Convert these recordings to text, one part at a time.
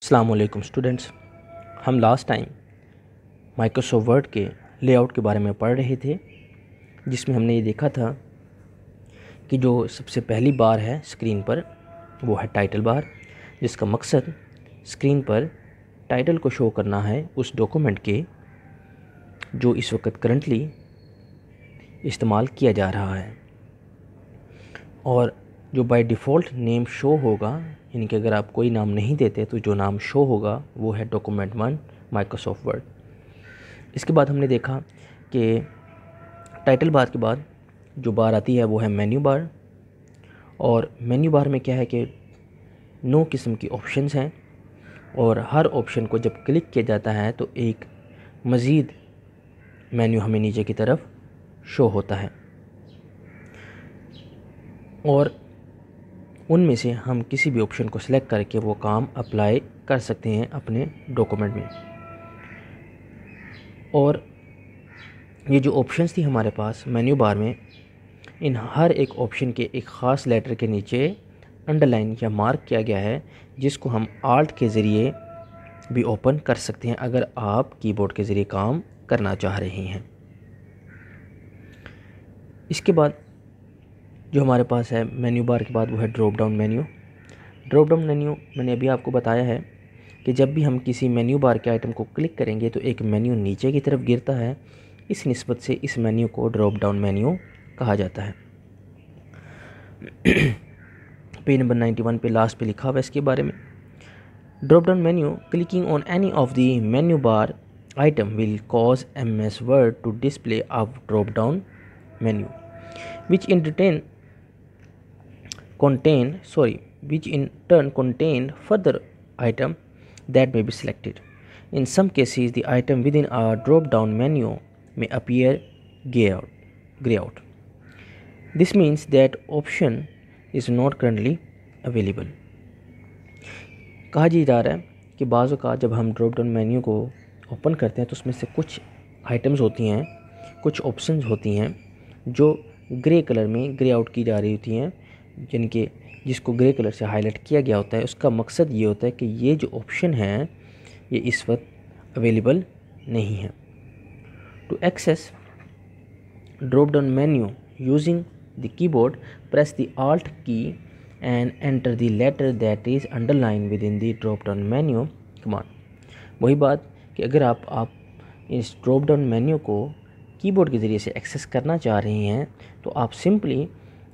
अस्सलाम वालेकुम स्टूडेंट्स। हम लास्ट टाइम माइक्रोसॉफ्ट वर्ड के लेआउट के बारे में पढ़ रहे थे, जिसमें हमने ये देखा था कि जो सबसे पहली बार है स्क्रीन पर वो है टाइटल बार, जिसका मकसद स्क्रीन पर टाइटल को शो करना है उस डॉक्यूमेंट के जो इस वक्त करंटली इस्तेमाल किया जा रहा है। और जो बाय डिफ़ॉल्ट नेम शो होगा, यानी कि अगर आप कोई नाम नहीं देते तो जो नाम शो होगा वो है डॉक्यूमेंट 1 माइक्रोसॉफ्ट वर्ड। इसके बाद हमने देखा कि टाइटल बार के बाद जो बार आती है वो है मेन्यू बार। और मेन्यू बार में क्या है कि 9 किस्म की ऑप्शंस हैं, और हर ऑप्शन को जब क्लिक किया जाता है तो एक मज़ीद मेन्यू हमें नीचे की तरफ शो होता है, और उनमें से हम किसी भी ऑप्शन को सिलेक्ट करके वो काम अप्लाई कर सकते हैं अपने डॉक्यूमेंट में। और ये जो ऑप्शंस थी हमारे पास मेन्यू बार में, इन हर एक ऑप्शन के एक ख़ास लेटर के नीचे अंडरलाइन या मार्क किया गया है, जिसको हम आल्ट के ज़रिए भी ओपन कर सकते हैं अगर आप कीबोर्ड के ज़रिए काम करना चाह रहे हैं। इसके बाद जो हमारे पास है मेन्यू बार के बाद वो है drop down menu. Drop down menu मैंने अभी आपको बताया है कि जब भी हम किसी मेन्यू बार के आइटम को क्लिक करेंगे तो एक मेन्यू नीचे की तरफ गिरता है। इस निस्बत से इस मेन्यू को ड्रॉप डाउन मेन्यू कहा जाता है। पेज नंबर 91 पे लास्ट पे लिखा हुआ है इसके बारे में। Drop down menu clicking on any of the menu bar item will cause MS Word to display a drop down menu which in turn contain further item that may be selected. In some cases, the item within a drop-down menu may appear grey out. This means that option is not currently available. कहा जा रहा है कि बाज़ औक़ात जब हम drop down menu को ओपन करते हैं तो उसमें से कुछ आइटम्स होती हैं, कुछ ऑप्शंस होती हैं जो ग्रे कलर में ग्रे आउट की जा रही होती हैं, जिनके जिसको ग्रे कलर से हाईलाइट किया गया होता है। उसका मकसद ये होता है कि ये जो ऑप्शन है ये इस वक्त अवेलेबल नहीं है। To access drop down menu using the keyboard, press the Alt key and enter the letter that is underline with in the drop down menu command. वही बात कि अगर आप इस ड्रॉप डाउन मेन्यू को कीबोर्ड के ज़रिए से एक्सेस करना चाह रहे हैं तो आप सिंपली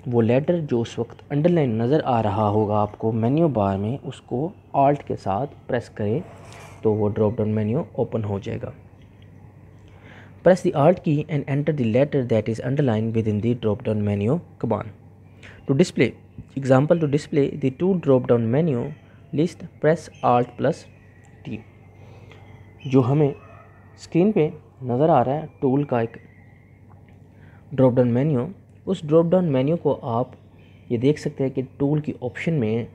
वो लेटर जो उस वक्त अंडरलाइन नज़र आ रहा होगा आपको मेन्यू बार में, उसको Alt के साथ प्रेस करें तो वो ड्रॉप डाउन मेन्यू ओपन हो जाएगा। Press the Alt key and enter the letter that is underline with in the drop down menu command. To display example, to display the to drop down menu list press Alt+T। जो हमें screen पे नज़र आ रहा है tool का एक drop down menu, उस drop down menu को आप ये देख सकते हैं कि टूल की ऑप्शन में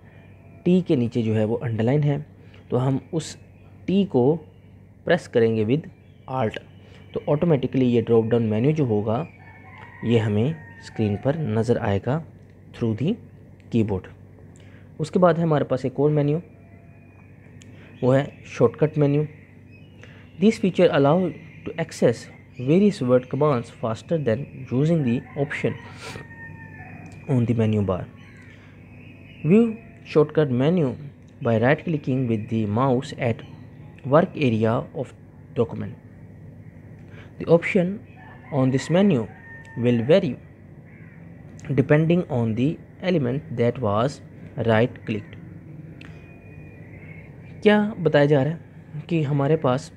टी के नीचे जो है वो अंडरलाइन है, तो हम उस टी को प्रेस करेंगे विद Alt तो ऑटोमेटिकली ये ड्रॉप डाउन मेन्यू जो होगा ये हमें स्क्रीन पर नज़र आएगा थ्रू दी कीबोर्ड। उसके बाद है हमारे पास एक और मेन्यू, वो है shortcut menu. This feature allow to access various word commands faster than using the option on the menu bar. View shortcut menu by right clicking with the mouse at work area of document. The option on this menu will vary depending on the element that was right clicked. क्या बताया जा रहा है कि हमारे पास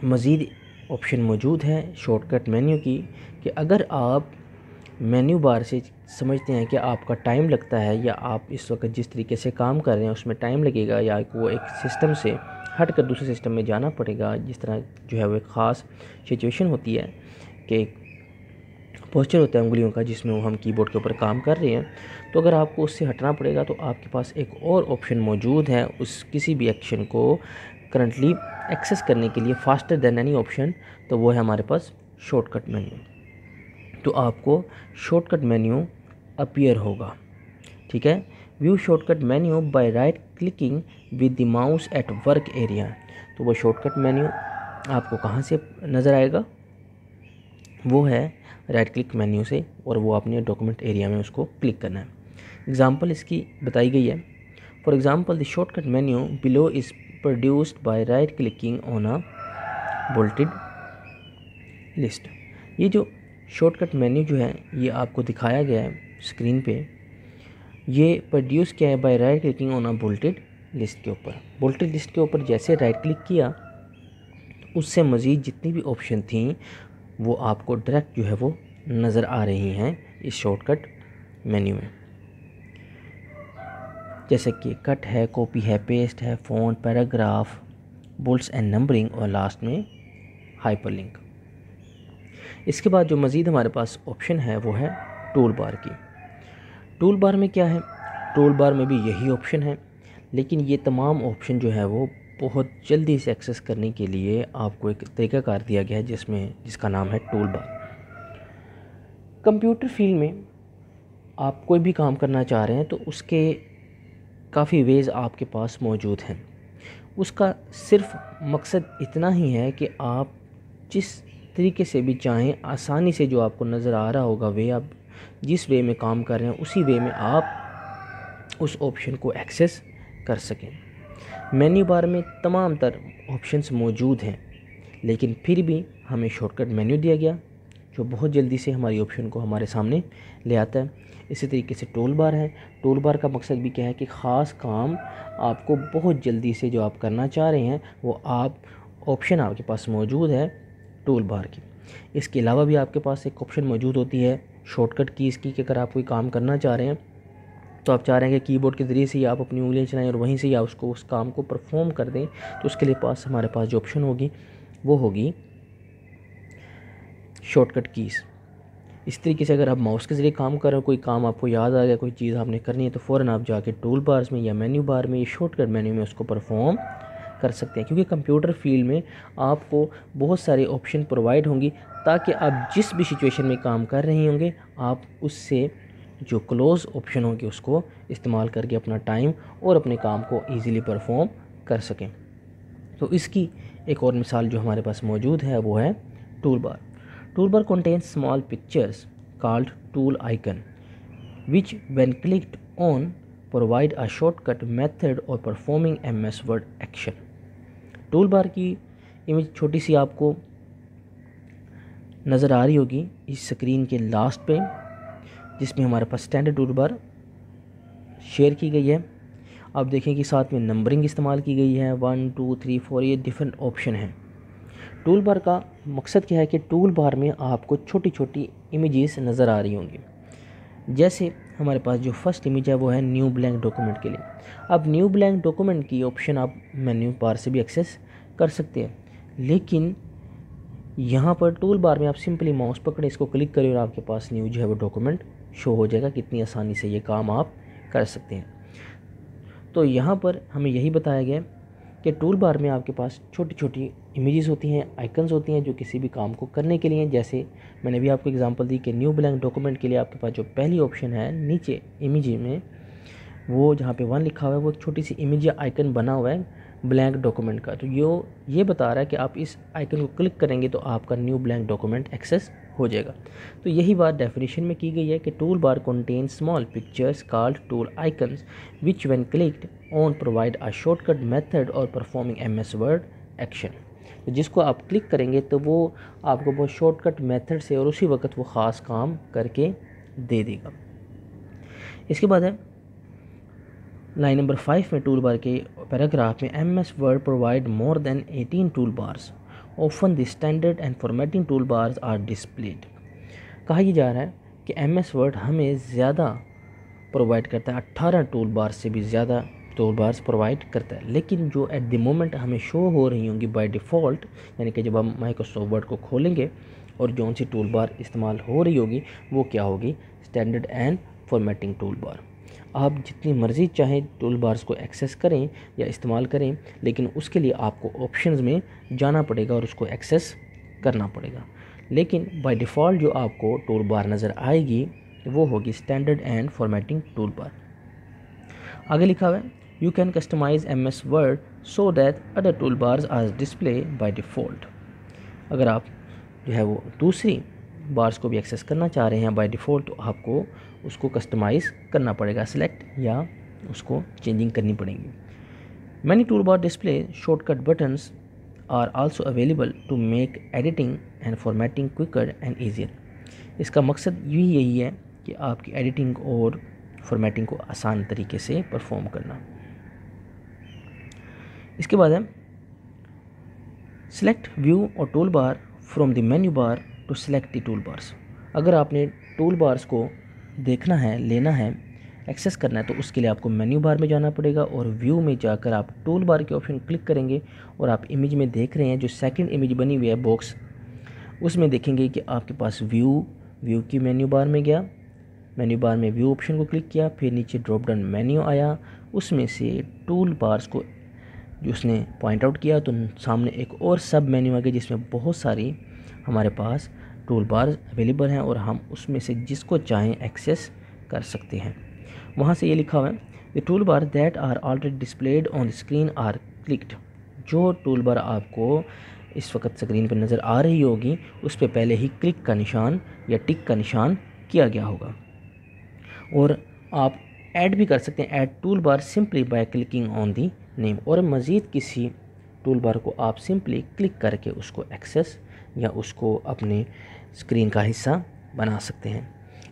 मज़ीद option मौजूद है शॉर्टकट मेन्यू की, कि अगर आप मेन्यू बार से समझते हैं कि आपका टाइम लगता है या आप इस वक्त जिस तरीके से काम कर रहे हैं उसमें टाइम लगेगा, या वो एक सिस्टम से हट कर दूसरे सिस्टम में जाना पड़ेगा, जिस तरह जो है वो एक ख़ास सिचुएशन होती है कि पोस्चर होता है उंगलियों का जिसमें वो हम कीबोर्ड के ऊपर काम कर रहे हैं, तो अगर आपको उससे हटना पड़ेगा तो आपके पास एक और ऑप्शन मौजूद है उस किसी भी एक्शन को करंटली एक्सेस करने के लिए फास्टर देन एनी ऑप्शन, तो वो है हमारे पास शॉर्टकट मेन्यू। तो आपको शॉर्टकट मेन्यू अपीयर होगा, ठीक है। View shortcut menu by right clicking with the mouse at work area. तो वो शॉर्टकट मेन्यू आपको कहाँ से नज़र आएगा, वो है राइट क्लिक मेन्यू से, और वो आपने डॉक्यूमेंट एरिया में उसको क्लिक करना है। एग्जांपल इसकी बताई गई है। For example the shortcut menu below is produced by right clicking on a bulleted list. ये जो शॉर्टकट मेन्यू जो है ये आपको दिखाया गया है स्क्रीन पे, ये प्रोड्यूस किया है by right clicking on a bulleted list के ऊपर। बोल्टेड लिस्ट के ऊपर जैसे राइट क्लिक किया तो उससे मज़ीद जितनी भी ऑप्शन थी वो आपको डायरेक्ट जो है वो नज़र आ रही हैं इस शॉर्टकट मेन्यू में, जैसे कि कट है, कॉपी है, पेस्ट है, font, paragraph, bullets and numbering, और लास्ट में हाइपरलिंक। इसके बाद जो मज़ीद हमारे पास ऑप्शन है वो है टूल बार की। टूल बार में क्या है, टूल बार में भी यही ऑप्शन है, लेकिन ये तमाम ऑप्शन जो है वो बहुत जल्दी से एक्सेस करने के लिए आपको एक तरीक़ाकार दिया गया है जिसका नाम है टूल बार। कंप्यूटर फील्ड में आप कोई भी काम करना चाह रहे हैं तो उसके काफ़ी वेज़ आपके पास मौजूद हैं। उसका सिर्फ मकसद इतना ही है कि आप जिस तरीके से भी चाहें आसानी से, जो आपको नज़र आ रहा होगा वे, आप जिस वे में काम कर रहे हैं उसी वे में आप उस ऑप्शन को एक्सेस कर सकें। मेन्यू बार में तमाम तर ऑप्शंस मौजूद हैं, लेकिन फिर भी हमें शॉर्टकट मेन्यू दिया गया जो बहुत जल्दी से हमारी ऑप्शन को हमारे सामने ले आता है। इसी तरीके से टूल बार है। टूल बार का मकसद भी क्या है कि ख़ास काम आपको बहुत जल्दी से जो आप करना चाह रहे हैं वो ऑप्शन आपके पास मौजूद है टूल बार की। इसके अलावा भी आपके पास एक ऑप्शन मौजूद होती है शॉर्टकट कीज़ की, कि अगर आप कोई काम करना चाह रहे हैं तो आप चाह रहे हैं कि कीबोर्ड के ज़रिए से ही आप अपनी उंगलियां चलाएं और वहीं से ही आप उस काम को परफॉर्म कर दें, तो उसके लिए हमारे पास जो ऑप्शन होगी वो होगी शॉर्टकट कीज़। इस तरीके से अगर आप माउस के ज़रिए काम कर रहे हो, कोई काम आपको याद आ गया, कोई चीज़ आपने करनी है, तो फ़ौरन आप जाके टूल बार्स में या मेन्यू बार में या शॉर्टकट मेन्यू में उसको परफॉर्म कर सकते हैं। क्योंकि कंप्यूटर फील्ड में आपको बहुत सारे ऑप्शन प्रोवाइड होंगी ताकि आप जिस भी सिचुएशन में काम कर रहे होंगे आप उससे जो क्लोज़ ऑप्शन होंगे उसको इस्तेमाल करके अपना टाइम और अपने काम को ईज़िली परफॉर्म कर सकें। तो इसकी एक और मिसाल जो हमारे पास मौजूद है वो है tool bar. Tool bar contains small pictures called tool icon which when clicked on provide a shortcut method or performing MS Word action। Tool bar की इमेज छोटी सी आपको नज़र आ रही होगी इस स्क्रीन के लास्ट पे, जिसमें हमारे पास स्टैंडर्ड टूल बार शेयर की गई है। आप देखें कि साथ में नंबरिंग इस्तेमाल की गई है, 1 2 3 4, ये डिफरेंट ऑप्शन हैं। टूल बार का मकसद क्या है कि टूल बार में आपको छोटी छोटी इमेजेस नज़र आ रही होंगी। जैसे हमारे पास जो फर्स्ट इमेज है वो है न्यू ब्लैंक डॉक्यूमेंट के लिए। अब न्यू ब्लैंक डॉक्यूमेंट की ऑप्शन आप मेन्यू बार से भी एक्सेस कर सकते हैं, लेकिन यहाँ पर टूल बार में आप सिंपली माउस पकड़े, इसको क्लिक करें और आपके पास न्यू जो है वो डॉक्यूमेंट शो हो जाएगा। कितनी आसानी से ये काम आप कर सकते हैं। तो यहाँ पर हमें यही बताया गया कि टूल बार में आपके पास छोटी छोटी इमेजेस होती हैं, आइकन्स होती हैं जो किसी भी काम को करने के लिए, जैसे मैंने भी आपको एग्जांपल दी कि न्यू ब्लैंक डॉक्यूमेंट के लिए आपके पास जो पहली ऑप्शन है नीचे इमेज में, वो जहाँ पे 1 लिखा हुआ है वो एक छोटी सी इमेज या आइकन बना हुआ है ब्लैंक डॉक्यूमेंट का। तो ये बता रहा है कि आप इस आइकन को क्लिक करेंगे तो आपका न्यू ब्लैंक डॉक्यूमेंट एक्सेस हो जाएगा। तो यही बात डेफिनेशन में की गई है कि tool bar contain small pictures called tool icons which when clicked on provide a shortcut method और परफॉर्मिंग MS वर्ड एक्शन। तो जिसको आप क्लिक करेंगे तो वो आपको बहुत शॉर्टकट मेथड से और उसी वक्त वो ख़ास काम करके दे देगा। इसके बाद है लाइन नंबर 5 में टूल बार के पैराग्राफ में MS Word provide more than 18 tool bars often the standard and formatting tool bars are displayed. कहा यह जा रहा है कि MS वर्ड हमें ज़्यादा प्रोवाइड करता है, 18 टूल बार से भी ज़्यादा टूल बार्स प्रोवाइड करता है, लेकिन जो एट द मोमेंट हमें शो हो रही होंगी बाय डिफ़ॉल्ट, यानी कि जब हम माइक्रोसॉफ्ट वर्ड को खोलेंगे और जो सी टूल बार इस्तेमाल हो रही होगी वो क्या होगी, standard and formatting tool bar. आप जितनी मर्ज़ी चाहें टूल बार्स को एक्सेस करें या इस्तेमाल करें, लेकिन उसके लिए आपको ऑप्शंस में जाना पड़ेगा और उसको एक्सेस करना पड़ेगा। लेकिन बाय डिफ़ॉल्ट जो आपको टूल बार नज़र आएगी वो होगी standard and formatting tool bar. आगे लिखा हुआ है You can customize MS Word so that other toolbars are displayed by default. अगर आप जो है वो दूसरी बार्स को भी एक्सेस करना चाह रहे हैं बाय डिफ़ॉल्ट, तो आपको उसको कस्टमाइज़ करना पड़ेगा, सेलेक्ट या उसको चेंजिंग करनी पड़ेगी। Many toolbar display shortcut buttons are also available to make editing and formatting quicker and easier. इसका मकसद यही है कि आपकी एडिटिंग और फॉर्मेटिंग को आसान तरीके से परफॉर्म करना। इसके बाद है सेलेक्ट व्यू और tool bar from the menu bar to select the tool bars. अगर आपने टूल बार्स को देखना है, लेना है, एक्सेस करना है, तो उसके लिए आपको मेन्यू बार में जाना पड़ेगा और व्यू में जाकर आप टूल बार के ऑप्शन क्लिक करेंगे और आप इमेज में देख रहे हैं जो सेकंड इमेज बनी हुई है बॉक्स, उसमें देखेंगे कि आपके पास व्यू की मेन्यू बार में गया, मेन्यू बार में व्यू ऑप्शन को क्लिक किया, फिर नीचे ड्रॉप डाउन मेन्यू आया, उसमें से टूल बार्स को जो उसने पॉइंट आउट किया तो सामने एक और सब मेन्यू आ गया जिसमें बहुत सारी हमारे पास टूल बार अवेलेबल हैं और हम उसमें से जिसको चाहें एक्सेस कर सकते हैं। वहाँ से ये लिखा हुआ है the tool bar that are already displayed on the screen are clicked. जो टूल बार आपको इस वक्त स्क्रीन पर नज़र आ रही होगी उस पर पहले ही क्लिक का निशान या टिक का निशान किया गया होगा। और आप ऐड भी कर सकते हैं, add tool bar simply by clicking on the name, और मज़ीद किसी टूल बार को आप सिंपली क्लिक करके उसको एक्सेस या उसको अपने स्क्रीन का हिस्सा बना सकते हैं।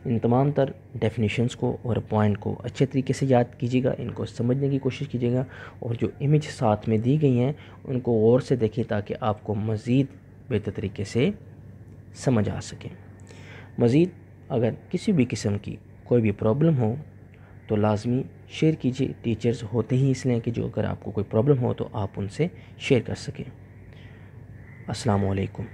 इन तमाम तर डेफिनेशंस को और पॉइंट को अच्छे तरीके से याद कीजिएगा, इनको समझने की कोशिश कीजिएगा और जो इमेज साथ में दी गई हैं उनको गौर से देखिए ताकि आपको मज़ीद बेहतर तरीके से समझ आ सके। मज़ीद अगर किसी भी किस्म की कोई भी प्रॉब्लम हो तो लाजमी शेयर कीजिए। टीचर्स होते ही इसलिए कि जो अगर आपको कोई प्रॉब्लम हो तो आप उनसे शेयर कर सकें। अस्सलाम वालेकुम।